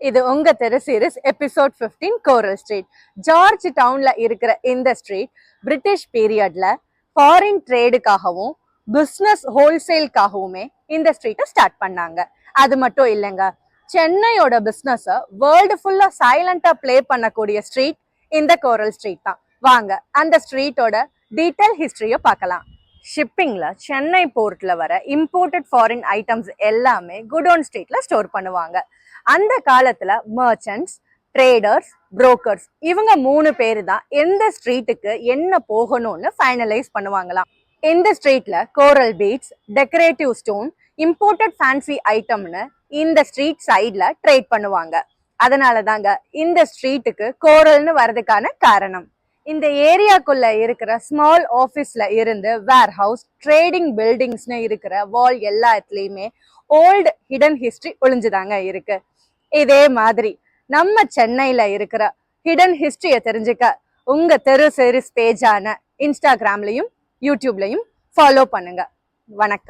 இது உங்க தெரு சீரிஸ் எபிசோட் 15 கோரல் ஸ்ட்ரீட். ஜார்ஜ் டவுன்ல இருக்கிற இந்த ஸ்ட்ரீட் பிரிட்டிஷ் பீரியட்ல ஃபாரின் ட்ரேடுக்காகவும் பிசினஸ் ஹோல்சேல்காகவுமே இந்த ஸ்ட்ரீட்டை ஸ்டார்ட் பண்ணாங்க. அது மட்டும் இல்லைங்க, சென்னையோட பிசினஸ் வேர்ல்டு ஃபுல்லா சைலண்டா பிளே பண்ணக்கூடிய ஸ்ட்ரீட் இந்த கோரல் ஸ்ட்ரீட் தான். வாங்க அந்த ஸ்ட்ரீட்டோட டீடைல் ஹிஸ்டரிய பார்க்கலாம். ஷிப்பிங்ல சென்னை போர்ட்ல வர இம்போர்ட்டட் ஃபாரின் ஐட்டம்ஸ் எல்லாமே குடோன் ஸ்ட்ரீட்ல ஸ்டோர் பண்ணுவாங்க. அந்த காலத்துல மர்ச்சன்ட்ஸ், ட்ரேடர்ஸ், புரோக்கர்ஸ் இவங்க 3 பேரு தான் எந்த ஸ்ட்ரீட்டுக்கு என்ன போகணும்னு ஃபைனலைஸ் பண்ணுவாங்களாம். இந்த ஸ்ட்ரீட்ல coral beads, decorative stone, imported fancy ஐட்டம்னு இந்த ஸ்ட்ரீட் சைட்ல ட்ரேட் பண்ணுவாங்க. அதனால தாங்க இந்த ஸ்ட்ரீட்டுக்கு கோரல்னு வர்றதுக்கான காரணம். இந்த ஏரியாக்குள்ள இருக்கிற ஸ்மால் ஆஃபீஸ்ல இருந்து வேர் ஹவுஸ், ட்ரேடிங் பில்டிங்ஸ்னு இருக்கிற வால் எல்லாத்துலயுமே ஓல்டு ஹிடன் ஹிஸ்டரி ஒளிஞ்சுதாங்க இருக்கு. இதே மாதிரி நம்ம சென்னையில இருக்கிற ஹிடன் ஹிஸ்டரிய தெரிஞ்சுக்க உங்க தெரு சீரிஸ் பேஜான இன்ஸ்டாகிராம்லயும் யூடியூப்லயும் ஃபாலோ பண்ணுங்க. வணக்கம்.